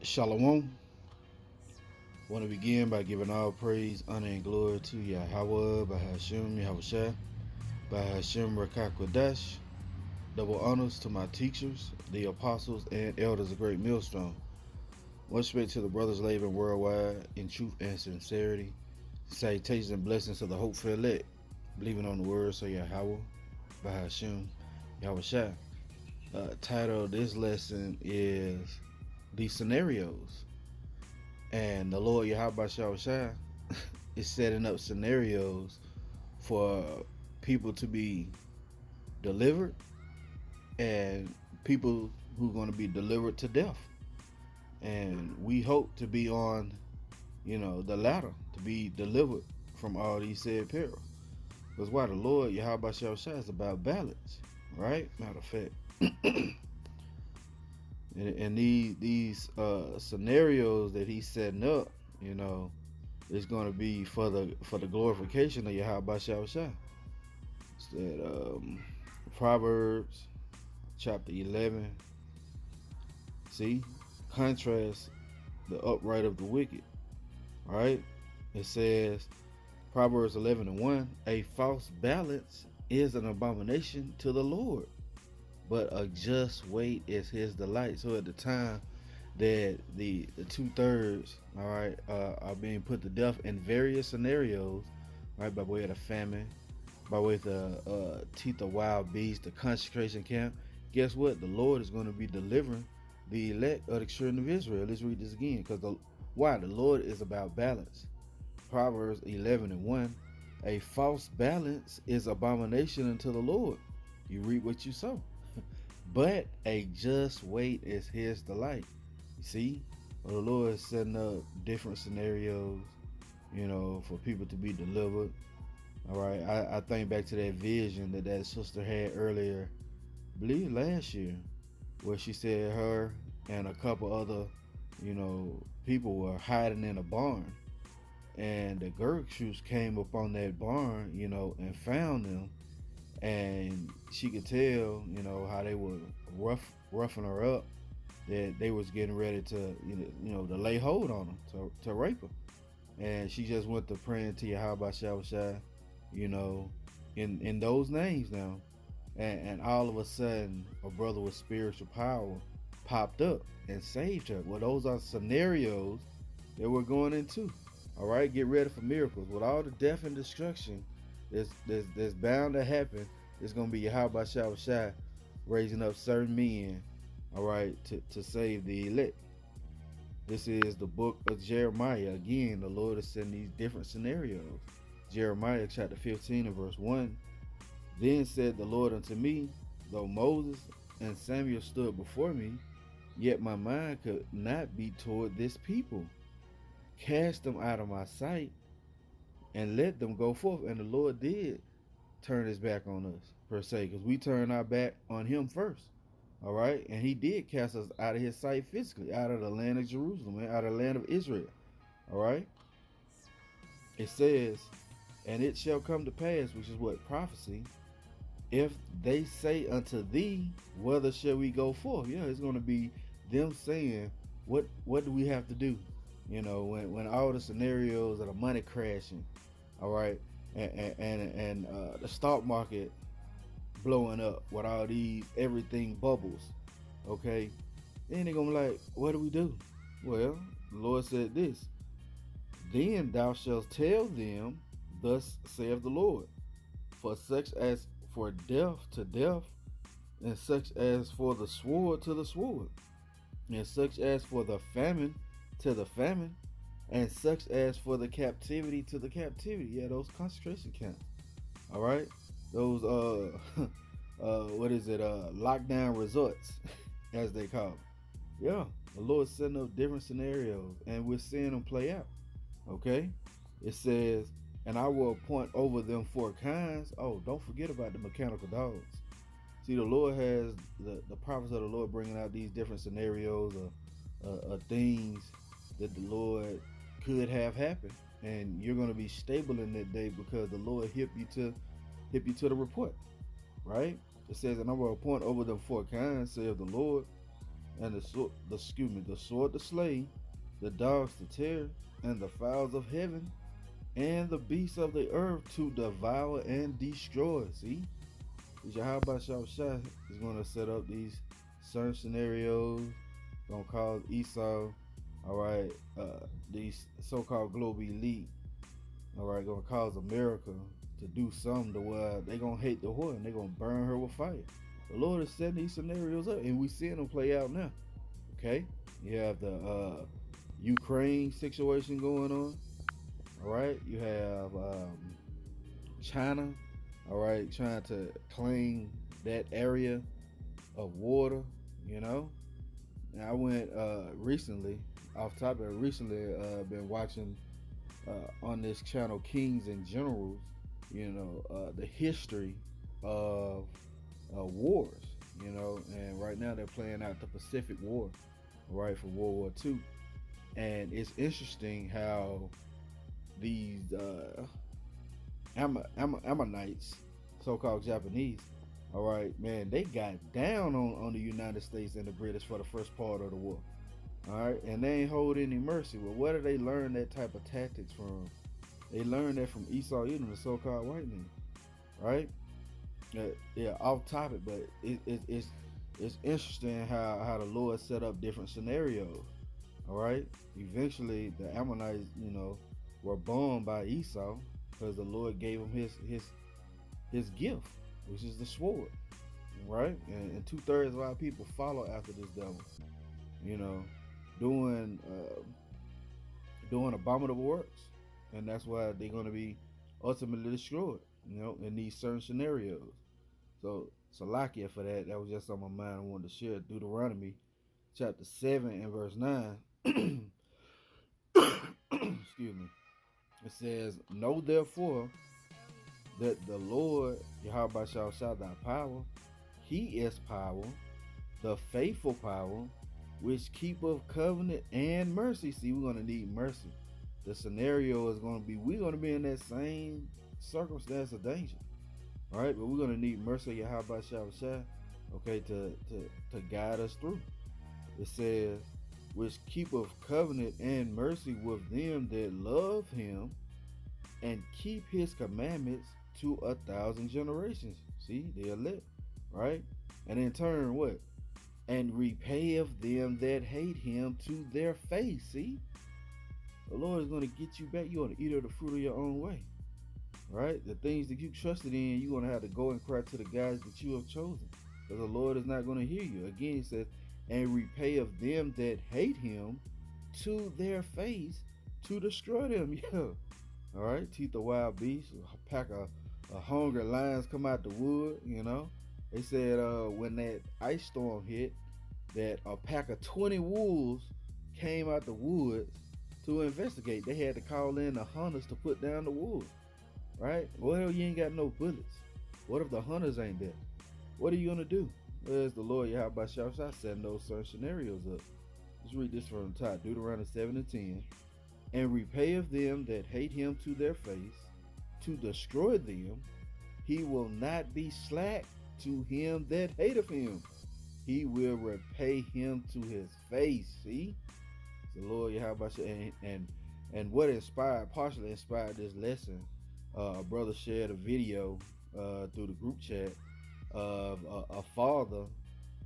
Shalom. Want to begin by giving all praise, honor, and glory to Yahawah Bahasham Yahawashi Bahasham Qadash. Double honors to my teachers, the apostles, and elders of Great Millstone. One respect to the brothers living worldwide in truth and sincerity. Salutations and blessings to the hopeful elect, believing on the words of Yahawah Bahasham Yahawashi. Title of this lesson is The Scenarios. And the Lord Yahawah Bahasham Yahawashi is setting up scenarios for people to be delivered and people who are going to be delivered to death. And we hope to be on, the latter, to be delivered from all these said perils. Because why the Lord Yahawah Bahasham Yahawashi is about balance, right? Matter of fact. And these scenarios that he's setting up, is going to be for the glorification of Yahawah Bahasham Yahawashi. It's that Proverbs chapter 11. See, contrast the upright of the wicked. All right, it says Proverbs 11:1. A false balance is an abomination to the Lord, but a just weight is his delight. So at the time that the 2/3, all right, are being put to death in various scenarios, right, by way of the famine, by way of the teeth of wild beasts, the concentration camp. Guess what? The Lord is going to be delivering the elect of the children of Israel. Let's read this again, because why? The Lord is about balance. Proverbs 11:1. A false balance is abomination unto the Lord. You reap what you sow. But a just weight is his delight. You see, the Lord is setting up different scenarios, for people to be delivered. All right, I think back to that vision that sister had earlier, I believe last year, where she said her and a couple other, people were hiding in a barn, and the Gurk troops came up on that barn, and found them, and she could tell, how they were roughing her up, that they was getting ready to, to lay hold on them, to rape her, and she just went to praying to Yahawah Bahasham Yahawashi, in those names now, and all of a sudden a brother with spiritual power popped up and saved her. Well, those are scenarios that we're going into. All right, get ready for miracles. With all the death and destruction that's bound to happen, it's going to be Yahawah Bahasham Yahawashi raising up certain men, all right, to save the elect. This is the book of Jeremiah. Again, the Lord is sending these different scenarios. Jeremiah chapter 15 and verse 1. Then said the Lord unto me, though Moses and Samuel stood before me, yet my mind could not be toward this people. Cast them out of my sight and let them go forth. And the Lord did turn his back on us, per se, because we turned our back on him first. All right, and he did cast us out of his sight physically, out of the land of Jerusalem, and out of the land of Israel. All right, it says, and it shall come to pass, which is what? Prophecy. If they say unto thee, whether shall we go forth? Yeah, it's going to be them saying, what do we have to do? When all the scenarios of the money crashing, all right, and the stock market blowing up with all these everything bubbles, okay, then they're gonna be like, what do we do? Well, the Lord said this, then thou shalt tell them, thus saith the Lord, for such as for death to death, and such as for the sword to the sword, and such as for the famine to the famine, and such as for the captivity to the captivity. Yeah, those concentration camps. All right, those lockdown resorts, as they call them. Yeah, the Lord's setting up different scenarios, and we're seeing them play out. Okay, it says, and I will appoint over them 4 kinds. Oh, don't forget about the mechanical dogs. See, the Lord has the prophets of the Lord bringing out these different scenarios of things that the Lord could have happen, and you're going to be stable in that day because the Lord hip you to the report, right? It says, and I will appoint over them 4 kinds, saith the Lord, and the sword to slay, the dogs to tear, and the fowls of heaven, and the beasts of the earth to devour and destroy. See, Yahawah Bahasham Yahawashi is going to set up these certain scenarios, going to cause Esau, all right, these so-called global elite, all right, going to cause America to do something to where they're going to hate the whore and they're going to burn her with fire. The Lord is setting these scenarios up, and we seeing them play out now. Okay, you have the Ukraine situation going on. All right, you have China, all right, trying to claim that area of water. You know, and I went recently, off topic. Recently, been watching on this channel, Kings and Generals. You know, the history of wars. You know, and right now they're playing out the Pacific War, right, for World War II, and it's interesting how these Ammonites, so-called Japanese, all right, man, they got down on the United States and the British for the first part of the war, all right, and they ain't hold any mercy. Well, where did they learn that type of tactics from? They learned that from Esau Edom, the so-called white man, right? Yeah, off topic, but it's interesting how the Lord set up different scenarios. All right, eventually the Ammonites, you know, were bombed by Esau because the Lord gave him his gift, which is the sword, right? And 2/3 of our people follow after this devil, you know, doing abominable works, and that's why they're going to be ultimately destroyed, you know, in these certain scenarios. So Salakia for that. That was just on my mind. I wanted to share Deuteronomy chapter 7 and verse 9. Excuse me. It says, "Know therefore that the Lord, Yahawah Bahasham Yahawashi, thy power, he is power, the faithful power, which keepeth covenant and mercy." See, we're going to need mercy. The scenario is going to be, we're going to be in that same circumstance of danger. All right, but we're going to need mercy of Yahawah Bahasham Yahawashi, okay, to guide us through. It says, "Which keepeth covenant and mercy with them that love him, and keep his commandments to 1,000 generations." See, the elect, right? And in turn, what? "And repayeth them that hate him to their face." See, the Lord is going to get you back. You're going to eat of the fruit of your own way. Right? The things that you trusted in, you're going to have to go and cry to the guys that you have chosen, because the Lord is not going to hear you. Again, he says, "And repay of them that hate him to their face, to destroy them." Yeah. All right. Teeth of wild beasts, a pack of hungry lions come out the wood. You know, they said when that ice storm hit, that a pack of 20 wolves came out the woods to investigate. They had to call in the hunters to put down the wolves. Right? Well, you ain't got no bullets. What if the hunters ain't there? What are you gonna do? Where's the Lord Yahawah Bahasham Yahawashi setting those certain scenarios up? Let's read this from the top. Deuteronomy 7 and 10. "And repay of them that hate him to their face, to destroy them. He will not be slack to him that hateth him. He will repay him to his face." See? The Lord Yahawah Bahasham, and what partially inspired this lesson. A brother shared a video through the group chat of a father,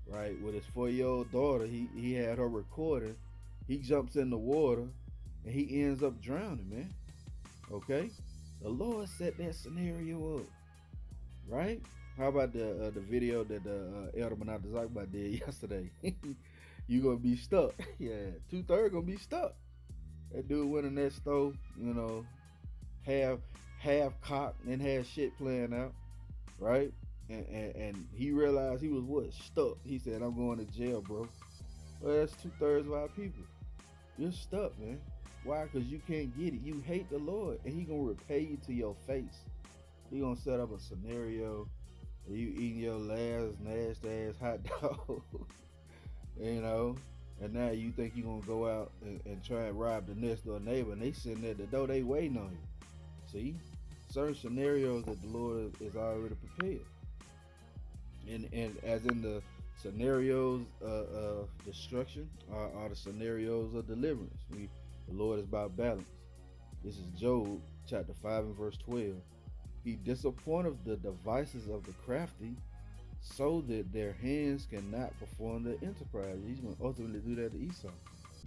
right, with his 4-year-old daughter. He had her recording. He jumps in the water and he ends up drowning, man. Okay, the Lord set that scenario up, right? How about the video that the Elder Manat Zakba did yesterday? You gonna be stuck. Yeah, 2/3 gonna be stuck. That dude went in that stove, you know, half cocked and had shit playing out, right? And he realized he was what? Stuck. He said, "I'm going to jail, bro." Well, that's 2/3 of our people. You're stuck, man. Why? Because you can't get it. You hate the Lord, and he gonna repay you to your face. He gonna set up a scenario where you eating your last nasty ass hot dog, you know, and now you think you gonna go out and try and rob the next door neighbor, and they sitting at the door, they waiting on you. See, certain scenarios that the Lord is already prepared, and as in the Scenarios of destruction are the scenarios of deliverance. The Lord is about balance. This is Job chapter 5 and verse 12. He disappointeth the devices of the crafty, so that their hands cannot perform their enterprise. He's going to ultimately do that to Esau,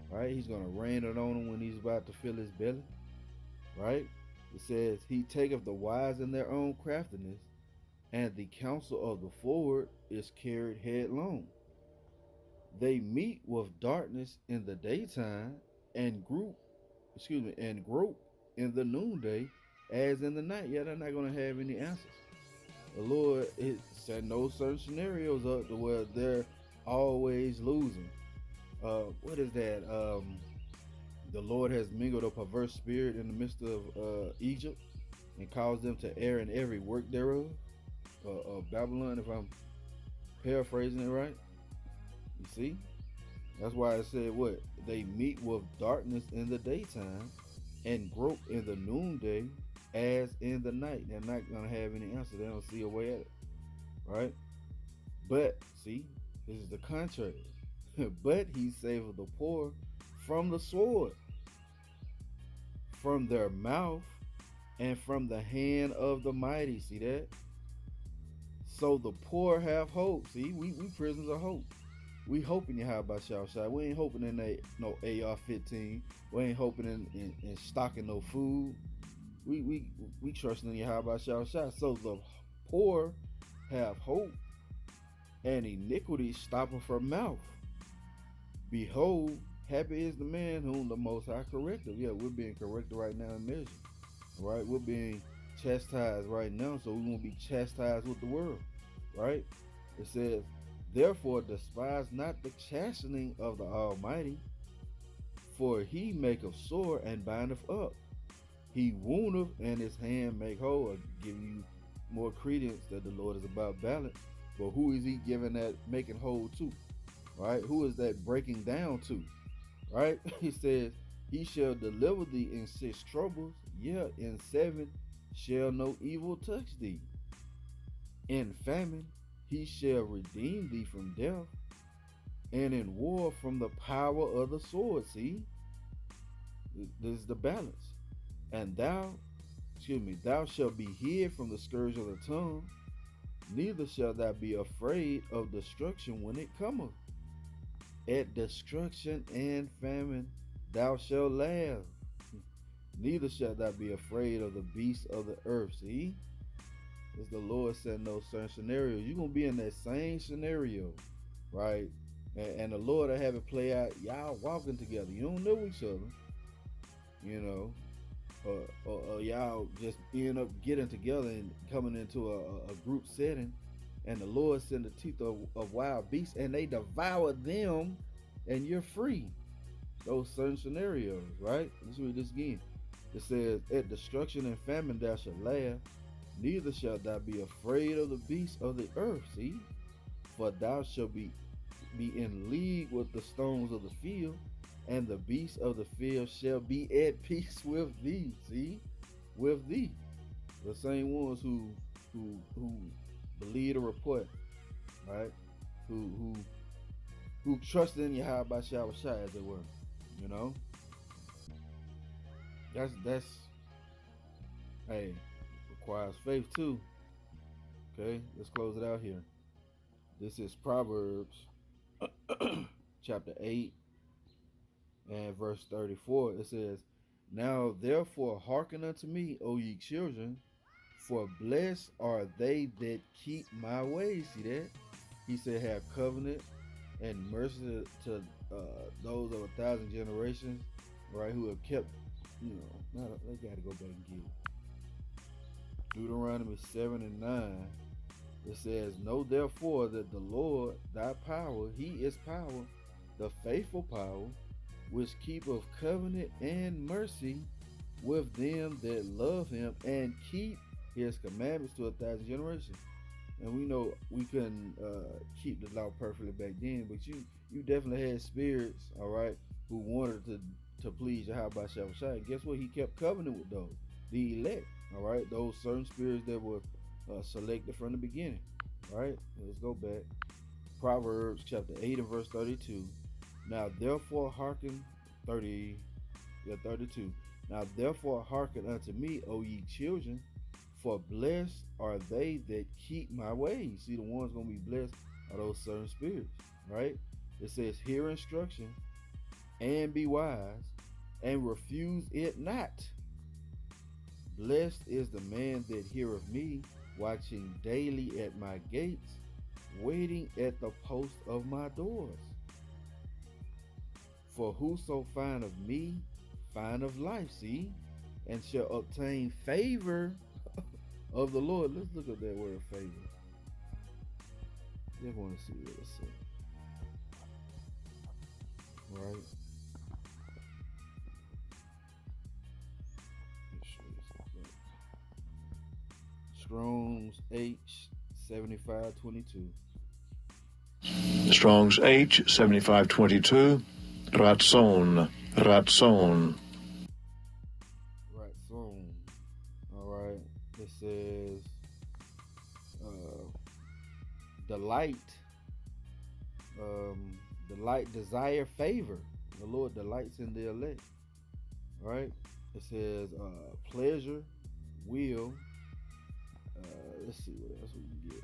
right? He's going to rain it on him when he's about to fill his belly, right? It says, he taketh the wise in their own craftiness, and the counsel of the forward is carried headlong. They meet with darkness in the daytime, and and grope in the noonday as in the night. Yeah, they're not going to have any answers. The Lord set no certain scenarios up to where they're always losing. What is that? The Lord has mingled a perverse spirit in the midst of Egypt and caused them to err in every work thereof. Of Babylon, if I'm paraphrasing it right. You see? That's why I said what? They meet with darkness in the daytime and grope in the noonday as in the night. They're not going to have any answer. They don't see a way at it. Right? But, see, this is the contrary. But he saveth the poor from the sword, from their mouth, and from the hand of the mighty. See that? So the poor have hope. See, we prisoners of hope. We hoping Yahawah Bahasham Yahawashi. We ain't hoping in no AR-15. We ain't hoping in stocking no food. We trusting in Yahawah Bahasham Yahawashi. So the poor have hope, and iniquity stoppeth from mouth. Behold, happy is the man whom the Most High correcteth. Yeah, we're being corrected right now in measure. Right? We're being chastised right now, so we won't be chastised with the world. Right? It says, therefore despise not the chastening of the Almighty, for he maketh sore and bindeth up. He woundeth and his hand make whole. I'll give you more credence that the Lord is about balance. But who is he giving that making whole to? Right? Who is that breaking down to? Right? He says, he shall deliver thee in 6 troubles, yeah, in 7 shall no evil touch thee. In famine he shall redeem thee from death, and in war from the power of the sword. See, this is the balance. And thou shalt be hid from the scourge of the tongue, neither shalt thou be afraid of destruction when it cometh. At destruction and famine thou shalt laugh, neither shalt thou be afraid of the beasts of the earth. See, as the Lord said, no certain scenarios. You're going to be in that same scenario, right? And the Lord will have it play out. Y'all walking together. You don't know each other, you know, or y'all just end up getting together and coming into a group setting, and the Lord send the teeth of wild beasts, and they devour them, and you're free. Those certain scenarios, right? Let's read this again. It says, at destruction and famine thou shalt laugh, neither shalt thou be afraid of the beasts of the earth. See, for thou shalt be in league with the stones of the field, and the beasts of the field shall be at peace with thee. See, with thee, the same ones who believe the report, right? Who trust in Yahawah Bahasham Yahawashi, as it were. You know, that's hey, requires faith too. Okay, let's close it out here. This is Proverbs chapter 8 and verse 34. It says, now therefore hearken unto me, O ye children, for blessed are they that keep my ways. See that? He said, have covenant and mercy to those of 1,000 generations, right, who have kept, you know, they got to go back and get it. Deuteronomy 7 and 9, it says, know therefore that the Lord thy power, he is power, the faithful power, which keepeth covenant and mercy with them that love him and keep his commandments to 1,000 generations. And we know we couldn't keep the law perfectly back then, but you definitely had spirits, all right, who wanted to please Yahawah Bahasham Yahawashi. And guess what? He kept covenant with those, the elect, all right, those certain spirits that were selected from the beginning. All right, let's go back. Proverbs chapter 8 and verse 32. Now therefore hearken 32. Now therefore hearken unto me, O ye children, for blessed are they that keep my ways. See, the ones gonna be blessed are those certain spirits, right? It says, hear instruction and be wise, and refuse it not. Blessed is the man that heareth me, watching daily at my gates, waiting at the post of my doors. For whoso findeth me, findeth life, see, and shall obtain favor of the Lord. Let's look at that word favor. Just want to see what it says. Right? Strong's H 7522. Strong's H 7522. Ratzon. Ratzon. All right. It says delight. Delight, desire, favor. The Lord delights in the elect. All right. It says pleasure, will. Let's see what else we can get.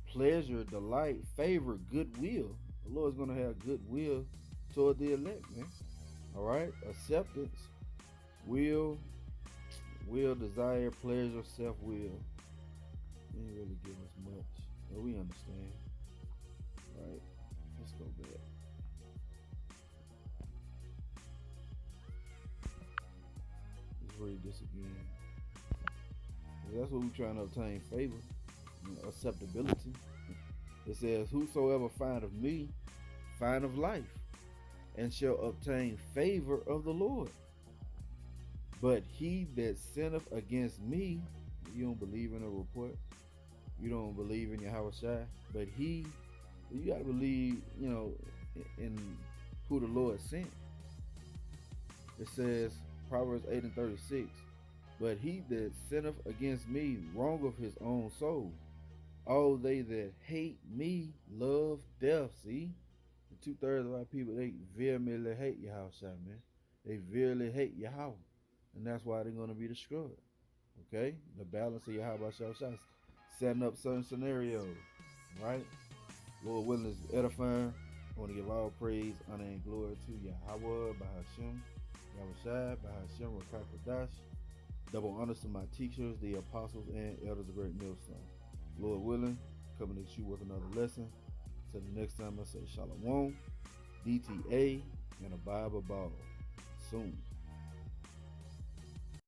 Pleasure, delight, favor, goodwill. The Lord's gonna have goodwill toward the elect, man. All right. Acceptance, will, desire, pleasure, self-will. They ain't really give us much, but we understand. All right. Let's go back. Let's read this again. That's what we're trying to obtain, favor, acceptability. It says, whosoever findeth me, findeth life, and shall obtain favor of the Lord. But he that sinneth against me, you don't believe in a report, you don't believe in Yahawah, but you got to believe, in who the Lord sent. It says, Proverbs 8 and 36, but he that sinneth against me wrongeth his own soul. All they that hate me love death. See? And 2/3 of our people, they vehemently hate Yahawah, man. They vehemently hate Yahweh. And that's why they're going to be destroyed. Okay? The balance of Yahawah Bahasham, setting up certain scenarios. Right? Lord willing is edifying. I want to give all praise, honor, and glory to Yahawah Bahasham Yahawashi Bahasham, Qadash. Double honors to my teachers, the apostles, and elders of Great Millstone. Lord willing, coming at you with another lesson. Till the next time, I say Shalom, DTA, and a Bible ball. Soon.